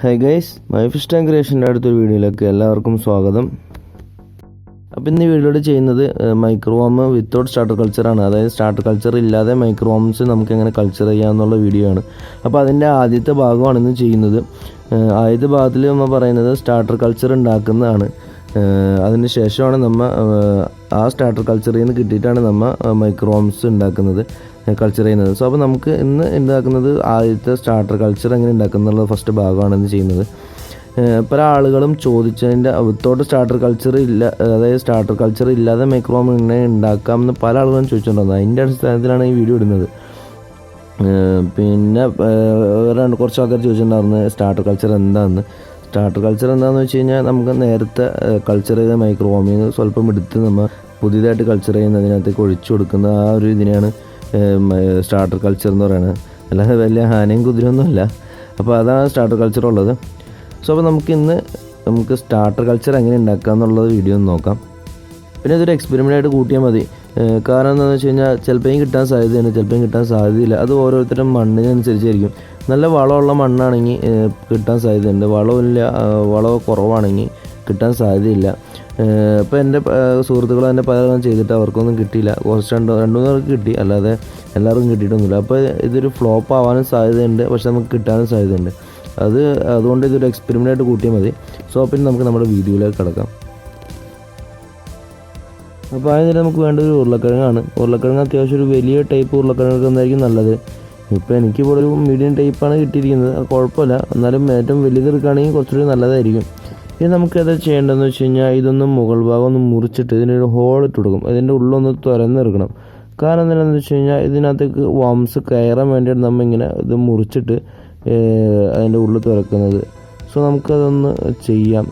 Hi guys, my fish tank ക്രിയേഷൻ്റെ അടുത്തൊരു വീഡിയോയിലേക്ക് എല്ലാവർക്കും സ്വാഗതം. അപ്പോൾ ഇന്ന് ഈ വീഡിയോയിൽ ചെയ്യുന്നത് മൈക്രോവാം വിത്തൗട്ട് സ്റ്റാർട്ടർ കൾച്ചറാണ്. അതായത് സ്റ്റാർട്ടർ കൾച്ചർ ഇല്ലാതെ മൈക്രോവാംസ് നമുക്ക് എങ്ങനെ കൾച്ചർ ചെയ്യാമെന്നുള്ള വീഡിയോ ആണ്. അപ്പോൾ അതിൻ്റെ ആദ്യത്തെ ഭാഗമാണ് ഇന്ന് ചെയ്യുന്നത്. ആദ്യത്തെ ഭാഗത്തിൽ നമ്മൾ പറയുന്നത് സ്റ്റാർട്ടർ കൾച്ചർ ഉണ്ടാക്കുന്നതാണ്. അതിന് ശേഷമാണ് നമ്മൾ ആ സ്റ്റാർട്ടർ കൾച്ചറിൽ നിന്ന് കിട്ടിയിട്ടാണ് നമ്മൾ മൈക്രോവാംസ് ഉണ്ടാക്കുന്നത്, കൾച്ചർ ചെയ്യുന്നത്. സോ അപ്പോൾ നമുക്ക് ഇന്ന് ഉണ്ടാക്കുന്നത് ആദ്യത്തെ സ്റ്റാർട്ടർ കൾച്ചർ എങ്ങനെ ഉണ്ടാക്കുന്നുള്ള ഫസ്റ്റ് ഭാഗമാണ് ഇന്ന് ചെയ്യുന്നത്. പല ആളുകളും ചോദിച്ചതിൻ്റെ വിത്തൗട്ട് സ്റ്റാർട്ടർ കൾച്ചർ ഇല്ല, അതായത് സ്റ്റാർട്ടർ കൾച്ചർ ഇല്ലാതെ മൈക്രോവാം എങ്ങനെ ഉണ്ടാക്കാമെന്ന് പല ആളുകളും ചോദിച്ചിട്ടുണ്ടായിരുന്നു. അതിൻ്റെ അടിസ്ഥാനത്തിലാണ് ഈ വീഡിയോ ഇടുന്നത്. പിന്നെ കുറച്ച് ആൾക്കാർ ചോദിച്ചിട്ടുണ്ടായിരുന്നു സ്റ്റാർട്ടർ കൾച്ചർ എന്താണെന്ന്. സ്റ്റാർട്ടർ കൾച്ചർ എന്താണെന്ന് വെച്ച് കഴിഞ്ഞാൽ നമുക്ക് നേരത്തെ കൾച്ചർ ചെയ്ത മൈക്രോവാമിൽ നിന്ന് സ്വല്പം എടുത്ത് നമ്മൾ പുതിയതായിട്ട് കൾച്ചർ ചെയ്യുന്നതിനകത്തേക്ക് ഒഴിച്ചു കൊടുക്കുന്ന ആ ഒരു ഇതിനെയാണ് സ്റ്റാർട്ടർ കൾച്ചർ എന്ന് പറയുന്നത്. അല്ലാതെ വലിയ ഹാനയും കുതിരയൊന്നുമല്ല. അപ്പോൾ അതാണ് സ്റ്റാർട്ടർ കൾച്ചർ ഉള്ളത്. സോ അപ്പോൾ നമുക്ക് സ്റ്റാർട്ടർ കൾച്ചർ എങ്ങനെ ഉണ്ടാക്കുക എന്നുള്ളത് വീഡിയോ ഒന്ന് നോക്കാം. പിന്നെ ഇതൊരു എക്സ്പെരിമെൻ്റായിട്ട് കൂട്ടിയാൽ മതി. കാരണം എന്താണെന്ന് വെച്ച് കഴിഞ്ഞാൽ ചിലപ്പോഴും കിട്ടാൻ സാധ്യതയുണ്ട്, ചിലപ്പോഴും കിട്ടാൻ സാധ്യതയില്ല. അത് ഓരോരുത്തരും മണ്ണിനനുസരിച്ചായിരിക്കും. നല്ല വളമുള്ള മണ്ണാണെങ്കിൽ കിട്ടാൻ സാധ്യതയുണ്ട്, വളവ് കുറവാണെങ്കിൽ കിട്ടാൻ സാധ്യതയില്ല. ഇപ്പോൾ എൻ്റെ സുഹൃത്തുക്കൾ തന്നെ പലരും ചെയ്തിട്ട് അവർക്കൊന്നും കിട്ടിയില്ല. രണ്ട് മൂന്ന് പേർക്ക് കിട്ടി, അല്ലാതെ എല്ലാവർക്കും കിട്ടിയിട്ടൊന്നുമില്ല. അപ്പോൾ ഇതൊരു ഫ്ലോപ്പ് ആവാനും സാധ്യതയുണ്ട്, പക്ഷെ നമുക്ക് കിട്ടാനും സാധ്യതയുണ്ട്. അതുകൊണ്ട് ഇതൊരു എക്സ്പെരിമെൻ്റായിട്ട് കൂട്ടിയാൽ മതി. സോ പിന്നെ നമുക്ക് നമ്മുടെ വീഡിയോയിലേക്ക് കിടക്കാം. അപ്പോൾ അതിന് നമുക്ക് വേണ്ട ഒരു ഉരുളക്കിഴങ്ങാണ്. ഉരുളക്കിഴങ്ങ് അത്യാവശ്യം ഒരു വലിയ ടൈപ്പ് ഉരുളക്കിഴങ്ങ് എന്തായിരിക്കും നല്ലത്. ഇപ്പോൾ എനിക്കിപ്പോൾ ഒരു മീഡിയം ടൈപ്പാണ് കിട്ടിയിരിക്കുന്നത്, അത് കുഴപ്പമില്ല. എന്നാലും ഏറ്റവും വലുത് എടുക്കുകയാണെങ്കിൽ കുറച്ചുകൂടി നല്ലതായിരിക്കും. ഇനി നമുക്കത് ചെയ്യേണ്ടതെന്ന് വെച്ച് കഴിഞ്ഞാൽ ഇതൊന്ന് മുകൾ ഭാഗം ഒന്ന് മുറിച്ചിട്ട് ഇതിനൊരു ഹോൾ ഇട്ട് കൊടുക്കും. ഇതിൻ്റെ ഉള്ളൊന്ന് തുറന്നെടുക്കണം. കാരണം എന്താണെന്ന് വെച്ച് കഴിഞ്ഞാൽ ഇതിനകത്തേക്ക് വാംസ് കയറാൻ വേണ്ടിയിട്ട് നമ്മൾ ഇങ്ങനെ ഇത് മുറിച്ചിട്ട് അതിൻ്റെ ഉള്ളിൽ തുറക്കുന്നത്. സോ നമുക്കതൊന്ന് ചെയ്യാം.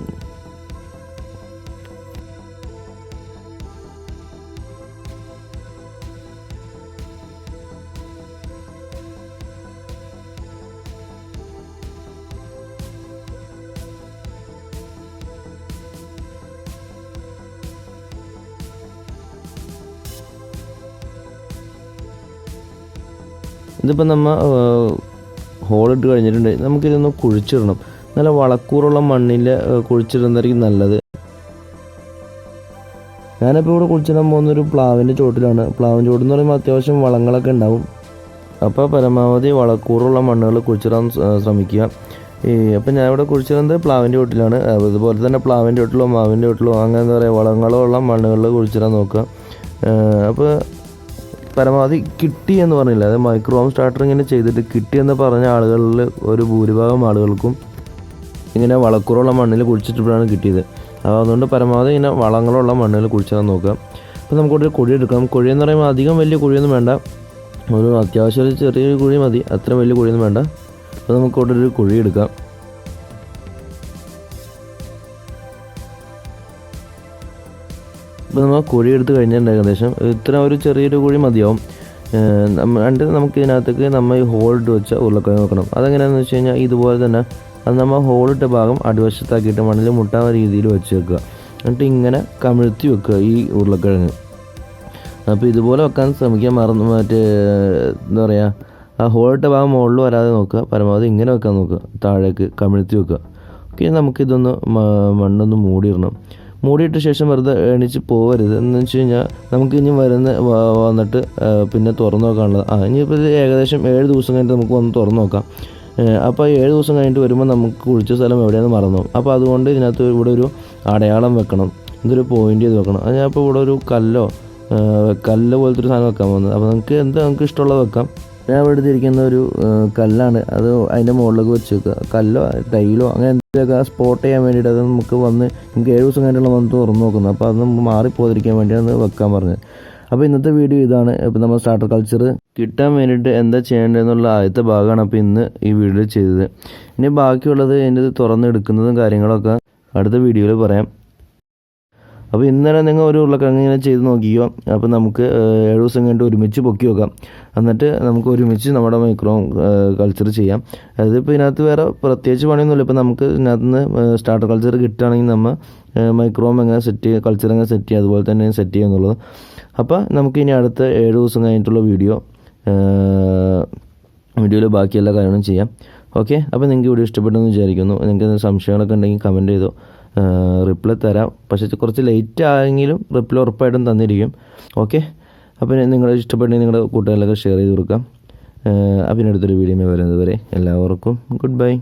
ഇതിപ്പോൾ നമ്മൾ ഹോളിട്ട് കഴിഞ്ഞിട്ടുണ്ട്. നമുക്കിതൊന്ന് കുഴിച്ചിടണം. നല്ല വളക്കൂറുള്ള മണ്ണിൽ കുഴിച്ചിടുന്നതായിരിക്കും നല്ലത്. ഞാനിപ്പോൾ ഇവിടെ കുഴിച്ചിടാൻ പോകുന്നൊരു പ്ലാവിൻ്റെ ചോട്ടിലാണ്. പ്ലാവിൻ്റെ ചോട്ടെന്ന് പറയുമ്പോൾ അത്യാവശ്യം വളങ്ങളൊക്കെ ഉണ്ടാവും. അപ്പോൾ പരമാവധി വളക്കൂറുള്ള മണ്ണുകൾ കുഴിച്ചിടാൻ ശ്രമിക്കുക. അപ്പോൾ ഞാനിവിടെ കുഴിച്ചിടുന്നത് പ്ലാവിൻ്റെ ചോട്ടിലാണ്. അതുപോലെ തന്നെ പ്ലാവിൻ്റെ ചോട്ടിലോ മാവിൻ്റെ ചോട്ടിലോ അങ്ങനെ എന്താ പറയുക വളങ്ങളുള്ള മണ്ണുകളിൽ കുഴിച്ചിടാൻ നോക്കുക. അപ്പോൾ പരമാവധി കിട്ടി എന്ന് പറഞ്ഞില്ല, അത് മൈക്രോവാം സ്റ്റാർട്ടർ ഇങ്ങനെ ചെയ്തിട്ട് കിട്ടിയെന്ന് പറഞ്ഞ ആളുകളിൽ ഒരു ഭൂരിഭാഗം ആളുകൾക്കും ഇങ്ങനെ വളക്കൂറുള്ള മണ്ണിൽ കുഴിച്ചിട്ടപ്പോഴാണ് കിട്ടിയത്. അപ്പോൾ അതുകൊണ്ട് പരമാവധി ഇങ്ങനെ വളങ്ങളുള്ള മണ്ണിൽ കുഴിച്ചിടാൻ നോക്കുക. അപ്പോൾ നമുക്കൊരു കുഴി എടുക്കണം. കുഴി എന്ന് പറയുമ്പോൾ അധികം വലിയ കുഴിയൊന്നും വേണ്ട, ഒരു അത്യാവശ്യം ഒരു ചെറിയൊരു കുഴി മതി, അത്ര വലിയ കുഴിയൊന്നും വേണ്ട. അപ്പോൾ നമുക്കിവിടെ ഒരു കുഴി എടുക്കാം. ഇപ്പോൾ നമ്മൾ കുഴി എടുത്ത് കഴിഞ്ഞിട്ടുണ്ട്. ഏകദേശം ഇത്ര ഒരു ചെറിയൊരു കുഴി മതിയാവും. നമുക്ക് ഇതിനകത്തേക്ക് നമ്മൾ ഈ ഹോളിട്ട് വെച്ച ഉരുളക്കിഴങ്ങ് വെക്കണം. അതെങ്ങനെയാണെന്ന് വെച്ച് കഴിഞ്ഞാൽ ഇതുപോലെ തന്നെ അത് നമ്മൾ ഹോളിട്ട ഭാഗം അടിവശത്താക്കിയിട്ട് മണ്ണിൽ മുട്ടാവുന്ന രീതിയിൽ വെച്ച് വെക്കുക. എന്നിട്ട് ഇങ്ങനെ കമിഴ്ത്തി വെക്കുക ഈ ഉരുളക്കിഴങ്ങ്. അപ്പോൾ ഇതുപോലെ വെക്കാൻ ശ്രമിക്കാൻ എന്താ പറയുക, ആ ഹോളിട്ട ഭാഗം മുകളിൽ വരാതെ നോക്കുക. പരമാവധി ഇങ്ങനെ വെക്കാൻ നോക്കുക, താഴേക്ക് കമിഴ്ത്തി വെക്കുക. ഓക്കെ, നമുക്കിതൊന്ന് മണ്ണൊന്ന് മൂടിയിട്ട ശേഷം വെറുതെ എണീച്ച് പോകരുത്. എന്ന് വെച്ച് കഴിഞ്ഞാൽ നമുക്ക് ഇനി വന്നിട്ട് പിന്നെ തുറന്നു നോക്കാനുള്ളത്. ഇനിയിപ്പോൾ ഇത് ഏകദേശം 7 ദിവസം കഴിഞ്ഞിട്ട് നമുക്ക് വന്ന് തുറന്നു നോക്കാം. അപ്പോൾ 7 ദിവസം കഴിഞ്ഞിട്ട് വരുമ്പോൾ നമുക്ക് കുഴിച്ച സ്ഥലം എവിടെയാണെന്ന് മറന്നു. അപ്പോൾ അതുകൊണ്ട് ഇതിനകത്ത് ഇവിടെ ഒരു അടയാളം വെക്കണം, ഇതൊരു പോയിൻ്റ് ചെയ്ത് വെക്കണം. അത് ഞാൻ ഇപ്പോൾ ഇവിടെ ഒരു കല്ല് പോലത്തെ ഒരു സാധനം വെക്കാൻ പോകുന്നത്. അപ്പോൾ നമുക്ക് ഇഷ്ടമുള്ളത് വെക്കാം. ഞാൻ ഇവിടെ എടുത്തിരിക്കുന്ന ഒരു കല്ലാണ്, അത് അതിൻ്റെ മുകളിലേക്ക് വെച്ച് വെക്കുക. കല്ലോ ടൈലോ അങ്ങനെ എന്തെങ്കിലുമൊക്കെ സ്പോട്ട് ചെയ്യാൻ വേണ്ടിയിട്ട് അത് നമുക്ക് 7 ദിവസം കഴിഞ്ഞിട്ടുള്ള വന്ന് തുറന്ന് നോക്കുന്നത്. അപ്പോൾ അത് നമുക്ക് മാറിപ്പോതിരിക്കാൻ വേണ്ടിയാണ് വെക്കാൻ പറഞ്ഞത്. അപ്പോൾ ഇന്നത്തെ വീഡിയോ ഇതാണ്. ഇപ്പോൾ നമ്മൾ സ്റ്റാർട്ടർ കൾച്ചർ കിട്ടാൻ വേണ്ടിയിട്ട് എന്താ ചെയ്യേണ്ടതെന്നുള്ള ആദ്യത്തെ ഭാഗമാണ് അപ്പോൾ ഇന്ന് ഈ വീഡിയോയിൽ ചെയ്തത്. ഇനി ബാക്കിയുള്ളത് അതിൻ്റെ തുറന്നെടുക്കുന്നതും കാര്യങ്ങളൊക്കെ അടുത്ത വീഡിയോയിൽ പറയാം. അപ്പോൾ ഇന്നലെ നിങ്ങൾ ഒരു ഉരുളക്കിഴങ്ങ് ഇങ്ങനെ ചെയ്ത് നോക്കിയോ. അപ്പോൾ നമുക്ക് 7 ദിവസം കഴിഞ്ഞിട്ട് ഒരുമിച്ച് പൊക്കി വെക്കാം. എന്നിട്ട് നമുക്ക് ഒരുമിച്ച് നമ്മുടെ മൈക്രോവാം കൾച്ചർ ചെയ്യാം. അതിപ്പോൾ ഇതിനകത്ത് വേറെ പ്രത്യേകിച്ച് പണിയൊന്നുമില്ല. ഇപ്പോൾ നമുക്ക് ഇതിനകത്ത് നിന്ന് സ്റ്റാർട്ടർ കൾച്ചർ കിട്ടുകയാണെങ്കിൽ നമ്മൾ മൈക്രോവാം എങ്ങനെ സെറ്റ് ചെയ്യുക, കൾച്ചർ എങ്ങനെ സെറ്റ് ചെയ്യുക, അതുപോലെ തന്നെ സെറ്റ് ചെയ്യുക എന്നുള്ളത്. അപ്പോൾ നമുക്കിനി അടുത്ത 7 ദിവസം കഴിഞ്ഞിട്ടുള്ള വീഡിയോയിൽ ബാക്കി എല്ലാ കാര്യങ്ങളും ചെയ്യാം. ഓക്കെ, അപ്പോൾ നിങ്ങൾക്ക് വീഡിയോ ഇഷ്ടപ്പെട്ടെന്ന് വിചാരിക്കുന്നു. നിങ്ങൾക്ക് സംശയങ്ങളൊക്കെ ഉണ്ടെങ്കിൽ കമൻറ്റ് ചെയ്തോ, റിപ്ലൈ തരാം. പക്ഷേ കുറച്ച് ലേറ്റ് ആയെങ്കിലും റിപ്ലൈ ഉറപ്പായിട്ടും തന്നിരിക്കും. ഓക്കെ, അപ്പോൾ നിങ്ങൾ ഇഷ്ടപ്പെട്ടെങ്കിൽ നിങ്ങളുടെ കൂട്ടുകാരിലൊക്കെ ഷെയർ ചെയ്ത് കൊടുക്കാം. അപ്പോൾ അടുത്തൊരു വീഡിയോ വരുന്നത് വരെ എല്ലാവർക്കും ഗുഡ് ബൈ.